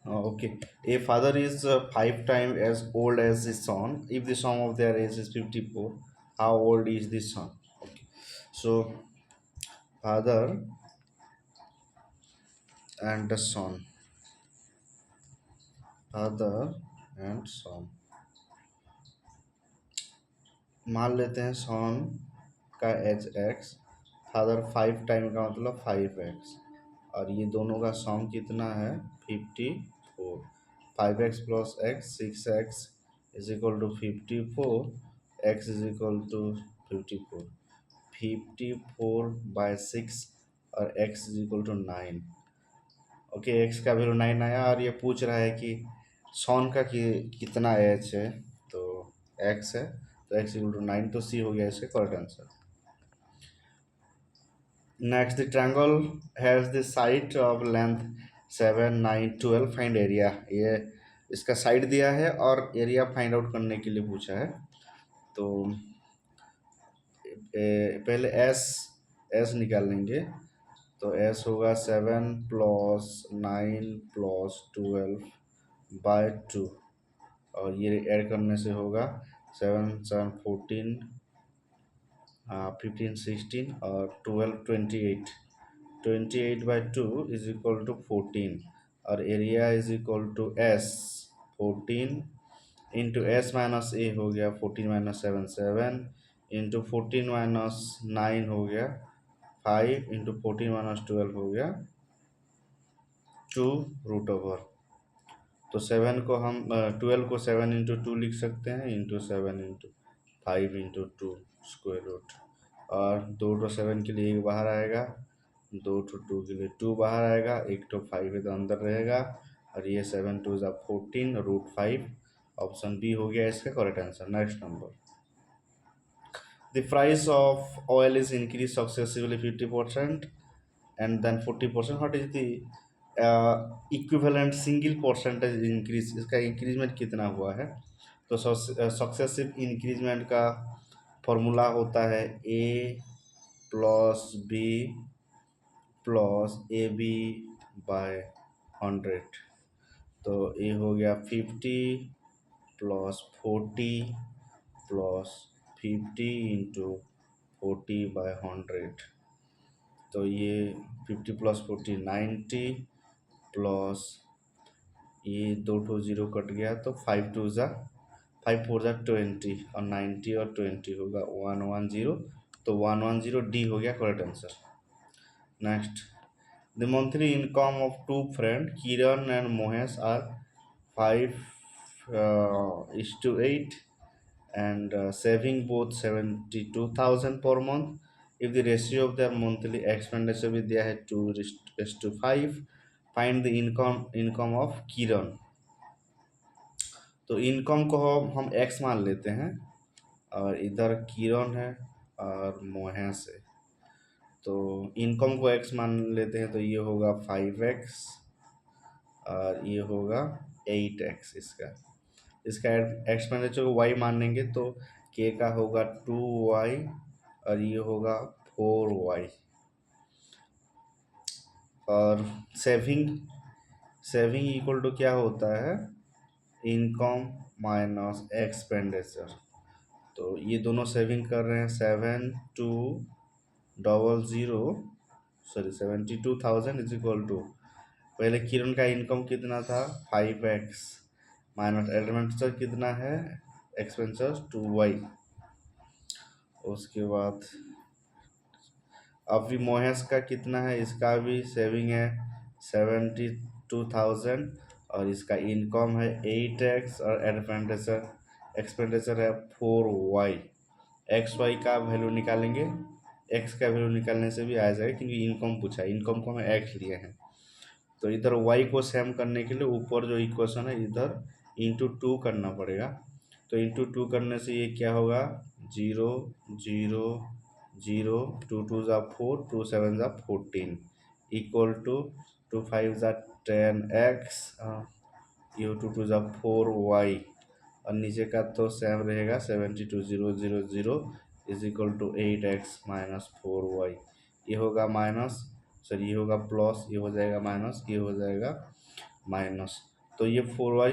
Okay. A father is five times as old as his son. If the sum of their age is 54, how old is the son? Okay. So, father and the son. Father and son. मान लेते हैं son का as x, father five time का मतलब 5x, और ये दोनों का सम कितना है 54। 5x plus x 6x is equal to 54, x is equal to 54। 54/6 और x is equal to 9। Okay, x का वैल्यू 9 आया और ये पूछ रहा है कि सॉन का कितना एज है, तो x है, तो x इक्वल टू 9, तो c हो गया इसका correct answer. Next, the triangle has the side of length 7 9 12, find area. ये इसका साइड दिया है और एरिया फाइंड आउट करने के लिए पूछा है। तो पहले एस एस निकाल लेंगे। तो एस होगा 7 + 9 + 12/2, और ये ऐड करने से होगा 7 7 14, 15 16 और 12 28। 28/2 इज इक्वल टू 14, और area is equal to S 14 into S minus A हो गया 14 माइनस 7 7 इंटू 14 माइनस 9 हो गया 5 इंटू 14 माइनस 12 हो गया 2√ओवर। तो 7 को हम 12 को 7 इंटू 2 लिख सकते हैं, into 7 into 5 into 2 square root, और 2 तो 7 के लिए एक बाहर आएगा, 2 तो 2 के लिए 2 बाहर आएगा, 1 तो 5 है तो अंदर रहेगा, और ये 7 2 = 14 √5। ऑप्शन बी हो गया इसका correct answer. Next number, the price of oil is increase successively 50% and then 40%, what is the equivalent single percentage increase, इसका इंक्रीजमेंट कितना हुआ है। तो सक्सेसिव इंक्रीजमेंट का फॉर्मूला होता है A plus B plus A B by 100। तो ए हो गया 50 प्लस 40 प्लस 50 इंटू 40/100। तो ये 50 + 40 90 प्लस ये 2 to 0 कट गया, तो 5 4 = 20, और 90 और 20 होगा 110, तो 110 डी हो गया correct answer. Next, the monthly income of two friend Kiran and Mohesh are 5:8 and saving both 72,000 per month. If the ratio of their monthly expenditure भी दिया है 2:5, find the income of किरण। तो इनकम को हम x मान लेते हैं, और इधर किरण है और मोहेश है, तो इनकम को x मान लेते हैं, तो ये होगा 5x और ये होगा 8x। इसका एक्सपेंडिचर को y मानेंगे तो k का होगा 2y और ये होगा 4y। और सेविंग इक्वल टू क्या होता है, इनकम माइनस एक्सपेंडिचर। तो ये दोनों सेविंग कर रहे हैं 72,000 इज इक्वल टू, पहले किरण का इनकम कितना था 5x माइनस एक्सपेंडिचर कितना है, एक्सपेंडिचर 2y। उसके बाद अभी मोहेश का कितना है, इसका भी सेविंग है 72,000 और इसका इनकम है 8x और एक्सपेंडिचर है 4y। एक्स वाई का वैल्यू निकालेंगे, एक्स का वैल्यू निकालने से भी आ जाएगा क्योंकि इनकम पूछा है, इनकम को हमें एक्स लिए हैं। तो इधर y को सेम करने के लिए ऊपर जो इक्वेशन है इधर इंटू 2 करना पड़ेगा। तो इंटू 2 करने से ये क्या होगा 0 0 0, 2 2 = 4, 2 7 = 14 इक्वल टू 2 5 = 10x, ये 2 2 = 4y, और नीचे का तो सेम रहेगा 72,000 is equal to 8x minus 4y। ये होगा माइनस, सॉरी ये होगा प्लस, ये हो जाएगा माइनस, ये हो जाएगा माइनस। तो ये 4y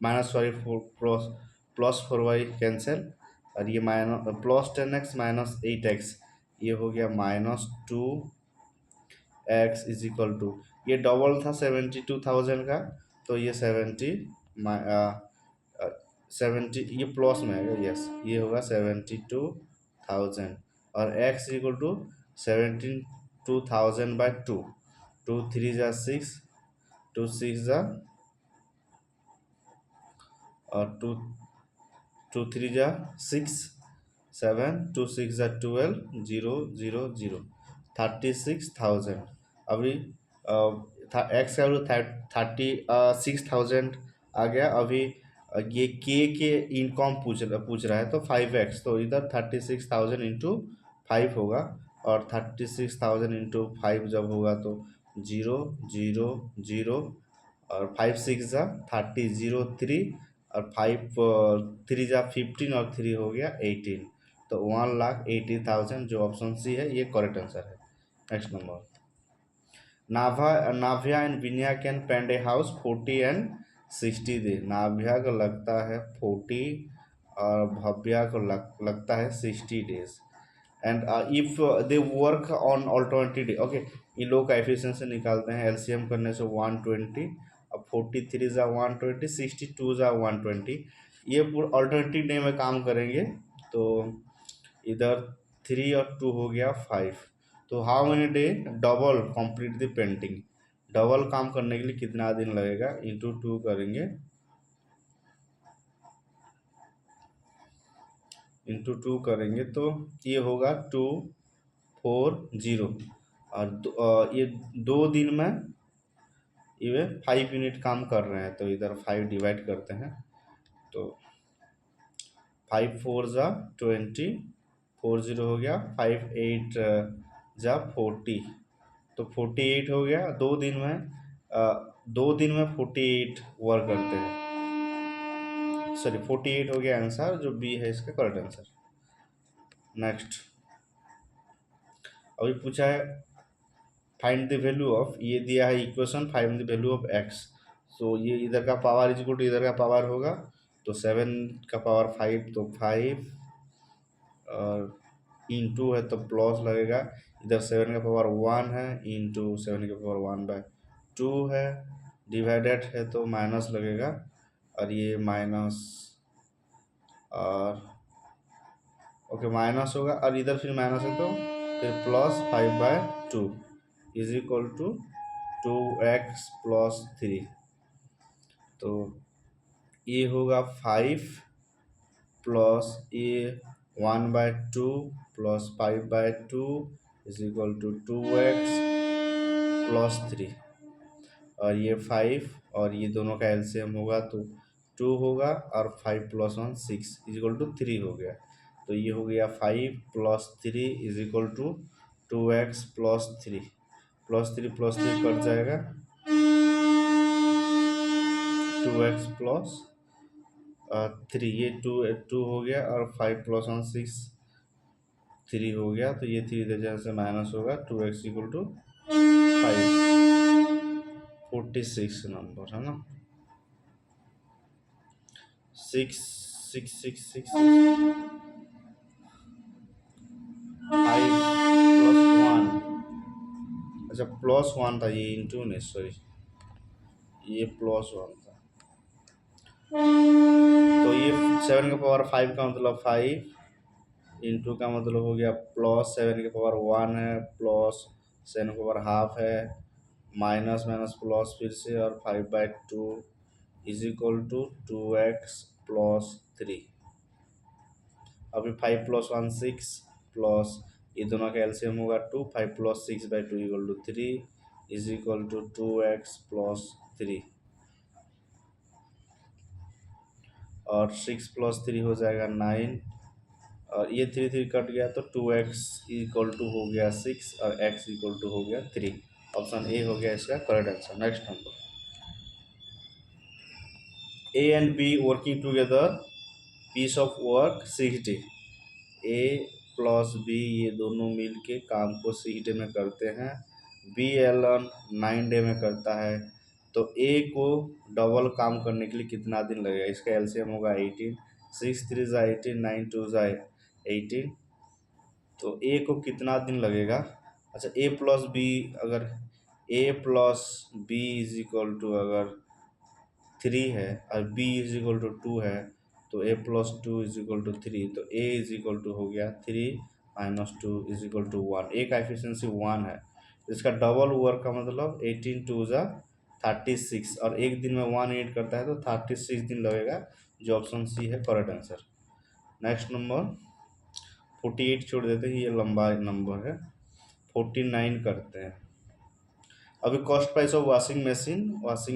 minus sorry plus 4y cancel, और ये minus plus 10x minus 8x, ये हो गया -2x इज इक्वल टू, ये डबल था 72,000 का, तो ये 70 ये प्लस में आएगा, यस ये होगा 72,000, और x इक्वल टू 72,000 बाई 2, 2 3 जा 6, 2 6 जा और 2 2 3 जा 6 7, 2 6 जा 12, 0 0 0, 36,000। अभी एक्स का वैल्यू 36,000 आ गया। अभी ये के इनकम पूछ रहा है, तो 5x, तो इधर 36,000 इंटू 5 होगा, और 36,000 इंटू 5 जब होगा तो 0 0 0, और 5 6 जा 30, 0 3, और 5 3 जा 15, और 3 हो गया 18, तो 1,80,000 जो ऑप्शन सी है ये करेक्ट आंसर है। Next number, Nabhya and Vinaya can paint a house 40 and 60 day. Nabhya को लगता है 40 और भव्या को लगता है 60 days, and if they work on alternative day. Okay, इन लोग का एफिशिएंसी निकालते हैं, एलसीएम करने से 120, अब 43 जा 120, 62 जा 120, ये पूरा ऑल्टरनेटिव डे में काम करेंगे, तो इधर 3 और 2 हो गया 5, तो how many day double complete the painting, double काम करने के लिए कितना दिन लगेगा, इंटू 2 करेंगे, इंटू 2 करेंगे तो ये होगा 240, और ये 2 दिन में ये 5 यूनिट काम कर रहे हैं, तो इधर 5 डिवाइड करते हैं, तो 5 4 जा 20, 40 हो गया, 5 8 जा 40, तो 48 हो गया। 2 दिन में 48 वर्क करते हैं, सॉरी 48 हो गया आंसर, जो बी है इसका करेक्ट आंसर। नेक्स्ट, अभी पूछा है फाइंड द वैल्यू ऑफ, ये दिया है equation find the value of x, तो ये इधर का पावर इज इक्वल टू इधर का पावर होगा, तो 7 का पावर 5, तो 5 और इंटू है तो प्लस लगेगा, इधर 7 का पावर 1 है, इंटू 7 का पावर 1/2 है, डिवाइडेड है तो माइनस लगेगा, और ये माइनस, और ओके माइनस होगा, और इधर फिर माइनस है तो फिर plus 5/2 is equal to 2x plus 3, तो ये होगा 5 प्लस ये 1/2 plus 5/2 is equal to 2x plus 3, और ये 5 और ये दोनों का एलसीएम होगा तो 2 होगा, और 5 प्लस 1 6 इज इक्वल टू 3 हो गया, तो ये हो गया 5 plus 3 is equal to 2x plus 3, plus 3 cut जाएगा, 2x प्लस 3, ये 2 हो गया, और 5 प्लस 1 6 3 हो गया, तो ये 3 इधर से माइनस होगा, 2x इक्वल टू 5, 46 नंबर है ना, 6 6 6 6 5 प्लस 1, अच्छा प्लस 1 था, ये इंटू नहीं सॉरी, ये प्लस 1 था, तो ये 7 का पावर 5 का मतलब 5, इंटू का मतलब हो गया प्लस 7 के पावर 1 है, प्लस 7 के पावर हाफ है, माइनस माइनस प्लस फिर से, और 5/2 is equal to 2x plus 3, अभी 5 प्लस 1 6, प्लस ये दोनों का एलसीएम होगा 2, 5 plus 6/2 equal to 3 is equal to 2x plus 3, और 6 प्लस 3 हो जाएगा 9, और ये 3 3 कट गया, तो 2x इक्वल टू हो गया 6, और x इक्वल टू हो गया 3, ऑप्शन ए हो गया इसका correct answer. Next number, A and B working together piece of work 6 day, A plus B ये दोनों मिल के काम को 6 डे में करते हैं, बी एलन 9 डे में करता है, तो ए को डबल काम करने के लिए कितना दिन लगेगा, इसका एलसीएम होगा 18, 6 3 ज़ा 18, 9 2 ज़ा 18, तो ए को कितना दिन लगेगा। अच्छा ए प्लस बी, अगर A plus B is equal to अगर 3 है और बी इज इक्वल टू 2 है, तो ए प्लस 2 इज इक्वल टू 3, तो ए इज इक्वल टू हो गया 3 माइनस 2 इज इक्वल टू 1। ए का एफिशिएंसी 1 है, इसका डबल वर्क का मतलब 18 2 ज़ा 36, और एक दिन में 1 ऐड करता है तो 36 दिन लगेगा, जो ऑप्शन सी है करेक्ट आंसर। नेक्स्ट नंबर 48 छोड़ देते हैं, ये लंबा नंबर है। 49 करते हैं। अभी cost price of washing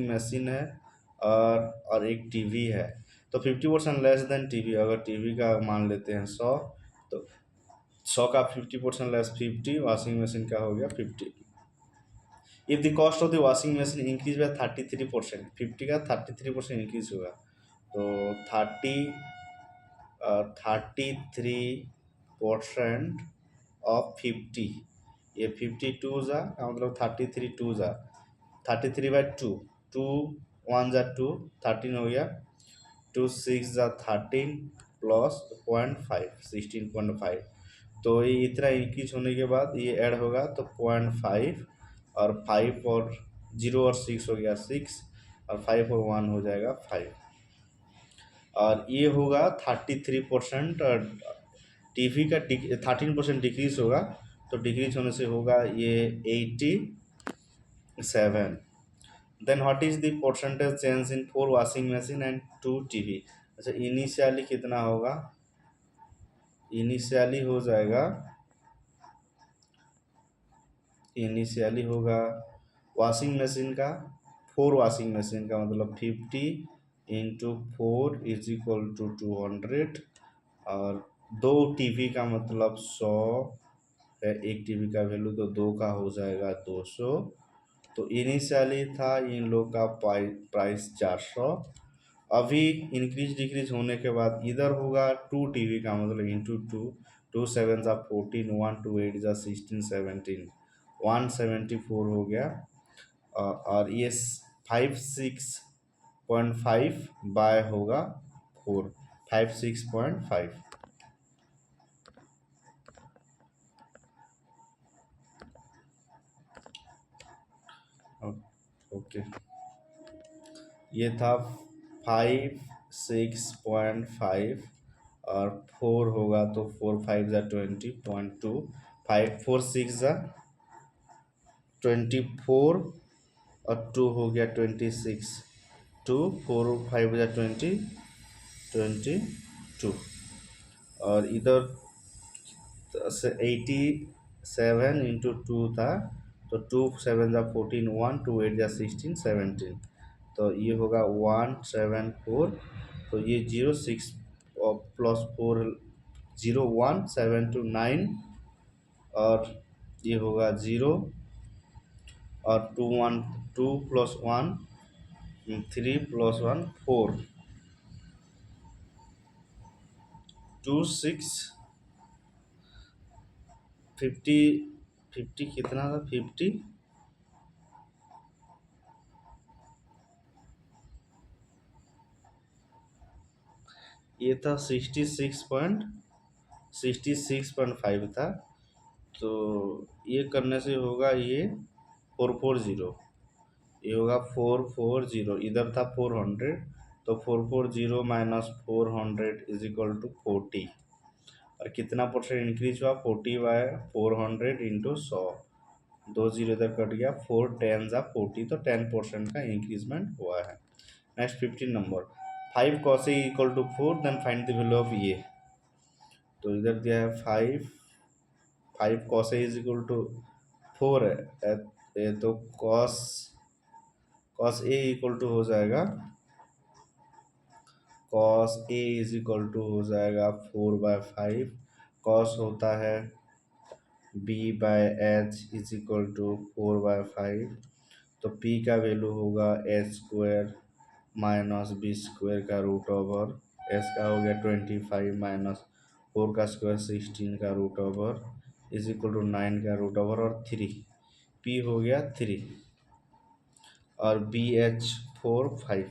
machine है और एक टीवी है, तो 50% लेस देन टीवी। अगर टीवी का मान लेते हैं 100, तो 100 का 50% लेस 50, वॉशिंग मशीन का हो गया 50। If the cost of the washing machine increase by 33%, 50 का 33% इंक्रीज होगा, तो 33% ऑफ 50, ये 52 ज़ा का मतलब 33 2 ज़ा 33/2, 2 1 ज़ा 2, 13 हो गया, 2 6 ज़ा 13 प्लस 0.5 16.5, तो ये इतना इंक्रीज होने के बाद ये ऐड होगा तो 0.5 और 5 और 0 और 6 हो गया 6, और 5 और 1 हो जाएगा 5, और ये होगा 33%। और टीवी का 13% डिक्रीज होगा, तो डिक्रीज होने से होगा ये 87। Then what is the percentage change in 4 washing machine and 2 TV. अच्छा इनिशियली कितना होगा, इनिशियली हो जाएगा, इनिशियली होगा वॉशिंग मशीन का 4 वॉशिंग मशीन का मतलब 50 इंटू 4 इज इक्वल टू 200, और 2 टीवी का मतलब 100 है, एक टीवी का वैल्यू तो 2 का हो जाएगा 200। तो इनिशियली था इन लोग का प्राइस 400, अभी इंक्रीज डिक्रीज होने के बाद इधर होगा 2 टीवी का मतलब इंटू 2, 2 7 ज़ा 14, 1 2 8 ज़ा 16 17, 174 हो गया, और ये 56.5 बाय होगा 4, 56.5। ओके, ये था 56.5, और 4 होगा तो 4 5 ज़ा 20.2, 5 4 6 ज़ा 24, और 2 हो गया 26, 2 4 5 ज़ा 22, और इधर से 87 इंटू 2 था, तो 2 7 ज़ा 14, 1 2 8 ज़ा 16 17, तो ये होगा 174, तो ये 06 और प्लस 4 0 1 7 2 9, और ये होगा 0, और 2 1 2 प्लस 1 3 प्लस 1 4, 2 6 50, 50 कितना था 50, ये था 66.5 था, तो ये करने से होगा ये 440, ये होगा 440, इधर था 400, तो 440 माइनस 400 इज इक्वल टू 40, और कितना परसेंट इंक्रीज हुआ 40/400 इंटू 100, 2 जीरो इधर कट गया, 4 10 ज़ा 40, तो 10% का इंक्रीजमेंट हुआ है। Next 15 number, 5 cos A equal to 4, then find the value of ये, तो इधर दिया है 5 cos A is equal to 4 है, तो cos A इक्वल टू हो जाएगा, cos A is equal to हो जाएगा 4/5, cos होता है B/H इज इक्वल टू 4/5, तो P का वैल्यू होगा h² माइनस B² का रूट ओवर, S का हो गया 25 माइनस 4 का स्क्वायर 16 का root over is equal to 9 का रूट ओवर, और 3 P हो गया 3, और BH4 5।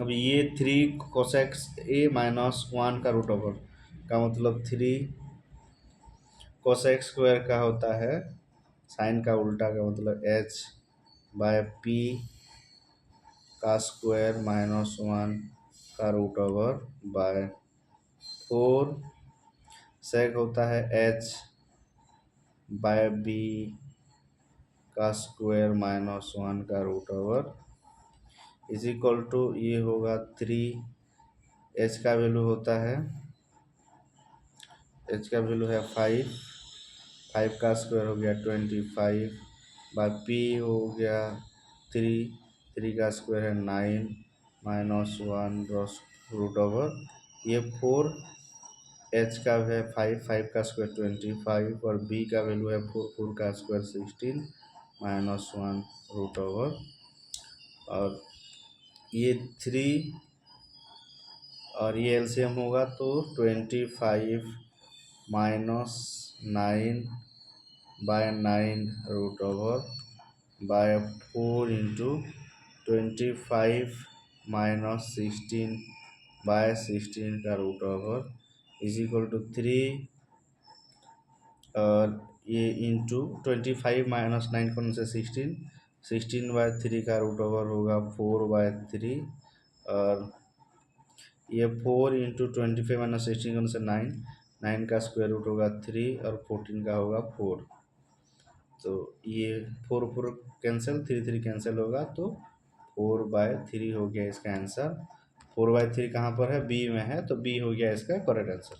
अब ये 3 कोसेक्स A माइनस 1 का रूट ओवर का मतलब 3 कोसेक स्क्वायर का होता है साइन का उल्टा का मतलब H/P का स्क्वायर माइनस 1 का रूट ओवर बाय 4 सेक होता है H/B का स्क्वायर माइनस 1 का root over is equal to ये होगा 3। H का वैल्यू होता है H का वैल्यू है 5 का स्क्वायर हो गया 25 बाय P हो गया 3 का स्क्वायर है 9 माइनस 1 रूट ओवर ये 4। H का है 5 का स्क्वायर 25 और B का वैल्यू है 4 का स्क्वायर 16 माइनस 1 रूट ओवर और ये 3 और ये एलसीएम होगा तो 25 minus 9/9 root over by 4 into 25 minus 16/16 का root over is equal to 3 और ये इंटू 25 माइनस 9 कौन से 16/3 का रूट ओवर होगा 4/3 और ये 4 इंटू 25 माइनस 16 कौन से 9 का स्क्वायर रूट होगा 3 और 14 का होगा 4। तो ये 4 कैंसिल 3 कैंसिल होगा तो 4/3 हो गया इसका आंसर। 4/3 कहाँ पर है बी में है तो बी हो गया इसका करेक्ट आंसर।